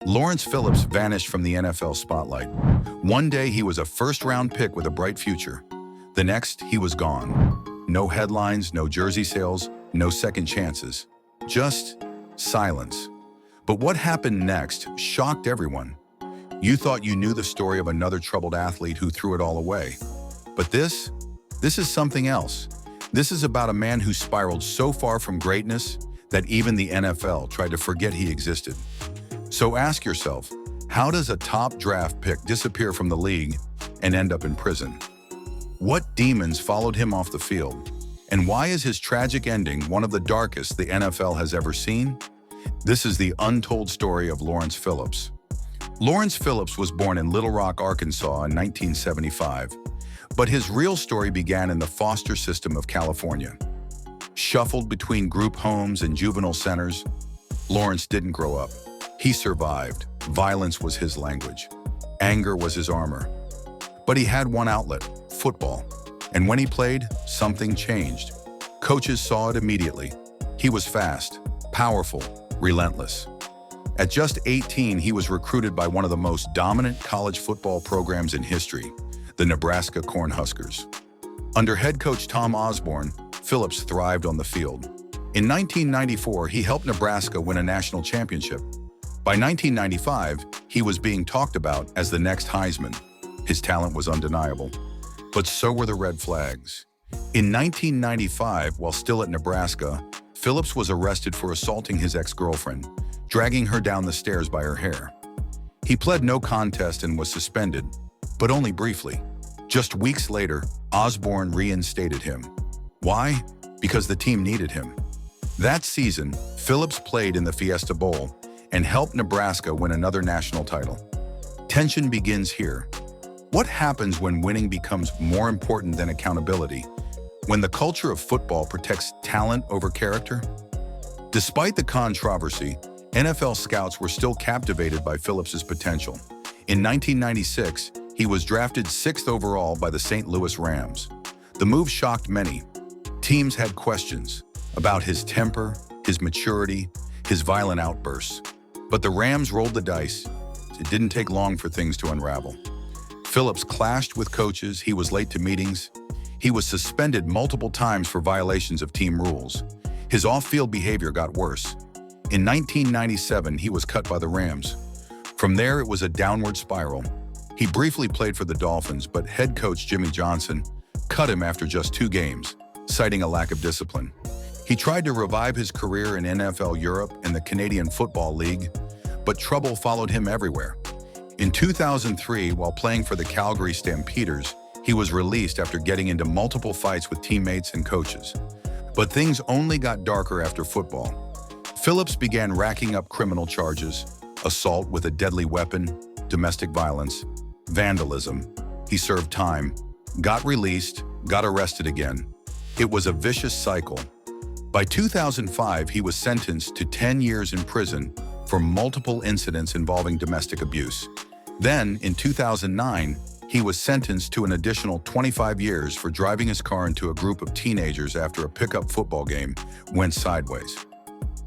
Lawrence Phillips vanished from the NFL spotlight. One day he was a first-round pick with a bright future. The next, he was gone. No headlines, no jersey sales, no second chances. Just silence. But what happened next shocked everyone. You thought you knew the story of another troubled athlete who threw it all away. But this is something else. This is about a man who spiraled so far from greatness that even the NFL tried to forget he existed. So ask yourself, how does a top draft pick disappear from the league and end up in prison? What demons followed him off the field? And why is his tragic ending one of the darkest the NFL has ever seen? This is the untold story of Lawrence Phillips. Lawrence Phillips was born in Little Rock, Arkansas in 1975, but his real story began in the foster system of California. Shuffled between group homes and juvenile centers, Lawrence didn't grow up. He survived. Violence was his language. Anger was his armor. But he had one outlet, football. And when he played, something changed. Coaches saw it immediately. He was fast, powerful, relentless. At just 18, he was recruited by one of the most dominant college football programs in history, the Nebraska Cornhuskers. Under head coach Tom Osborne, Phillips thrived on the field. In 1994, he helped Nebraska win a national championship. By 1995, he was being talked about as the next Heisman. His talent was undeniable. But so were the red flags. In 1995, while still at Nebraska, Phillips was arrested for assaulting his ex-girlfriend, dragging her down the stairs by her hair. He pled no contest and was suspended, but only briefly. Just weeks later, Osborne reinstated him. Why? Because the team needed him. That season, Phillips played in the Fiesta Bowl and helped Nebraska win another national title. Tension begins here. What happens when winning becomes more important than accountability? When the culture of football protects talent over character? Despite the controversy, NFL scouts were still captivated by Phillips's potential. In 1996, he was drafted 6th overall by the St. Louis Rams. The move shocked many. Teams had questions about his temper, his maturity, his violent outbursts. But the Rams rolled the dice. It didn't take long for things to unravel. Phillips clashed with coaches, he was late to meetings. He was suspended multiple times for violations of team rules. His off-field behavior got worse. In 1997, he was cut by the Rams. From there, it was a downward spiral. He briefly played for the Dolphins, but head coach Jimmy Johnson cut him after just 2 games, citing a lack of discipline. He tried to revive his career in NFL Europe and the Canadian Football League, but trouble followed him everywhere. In 2003, while playing for the Calgary Stampeders, he was released after getting into multiple fights with teammates and coaches. But things only got darker after football. Phillips began racking up criminal charges: assault with a deadly weapon, domestic violence, vandalism. He served time, got released, got arrested again. It was a vicious cycle. By 2005, he was sentenced to 10 years in prison for multiple incidents involving domestic abuse. Then, in 2009, he was sentenced to an additional 25 years for driving his car into a group of teenagers after a pickup football game went sideways.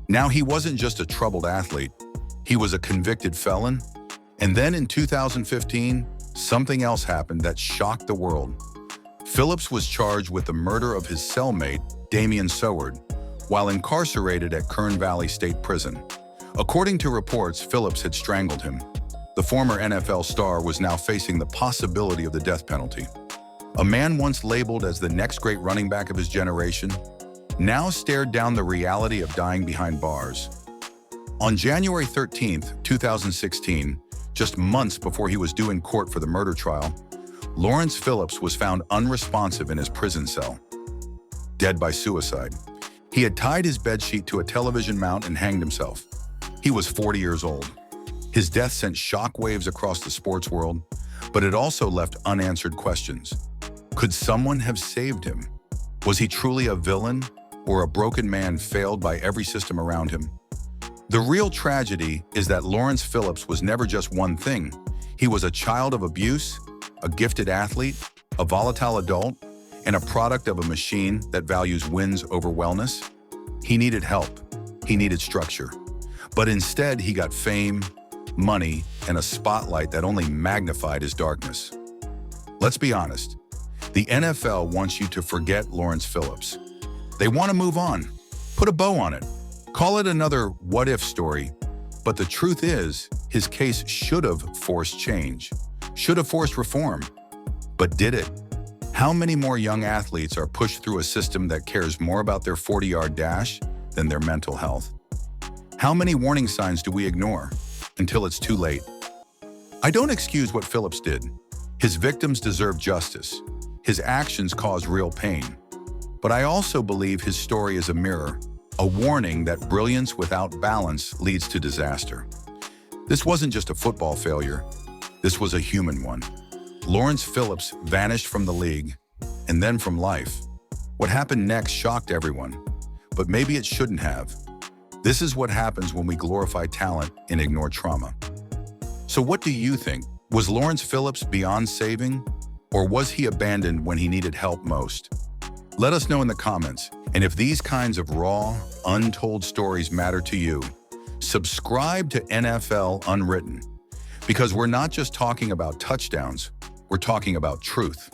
Now, he wasn't just a troubled athlete, he was a convicted felon. And then in 2015, something else happened that shocked the world. Phillips was charged with the murder of his cellmate, Damian Soward, while incarcerated at Kern Valley State Prison. According to reports, Phillips had strangled him. The former NFL star was now facing the possibility of the death penalty. A man once labeled as the next great running back of his generation now stared down the reality of dying behind bars. On January 13, 2016, just months before he was due in court for the murder trial, Lawrence Phillips was found unresponsive in his prison cell, dead by suicide. He had tied his bedsheet to a television mount and hanged himself. He was 40 years old. His death sent shockwaves across the sports world, but it also left unanswered questions. Could someone have saved him? Was he truly a villain or a broken man failed by every system around him? The real tragedy is that Lawrence Phillips was never just one thing. He was a child of abuse, a gifted athlete, a volatile adult, and a product of a machine that values wins over wellness. He needed help. He needed structure. But instead, he got fame, money, and a spotlight that only magnified his darkness. Let's be honest. The NFL wants you to forget Lawrence Phillips. They want to move on, put a bow on it, call it another what-if story. But the truth is, his case should have forced change, should have forced reform. But did it? How many more young athletes are pushed through a system that cares more about their 40-yard dash than their mental health? How many warning signs do we ignore until it's too late? I don't excuse what Phillips did. His victims deserve justice. His actions cause real pain. But I also believe his story is a mirror, a warning that brilliance without balance leads to disaster. This wasn't just a football failure. This was a human one. Lawrence Phillips vanished from the league and then from life. What happened next shocked everyone, but maybe it shouldn't have. This is what happens when we glorify talent and ignore trauma. So what do you think? Was Lawrence Phillips beyond saving, or was he abandoned when he needed help most? Let us know in the comments, and if these kinds of raw, untold stories matter to you, subscribe to NFL Unwritten, because we're not just talking about touchdowns, we're talking about truth.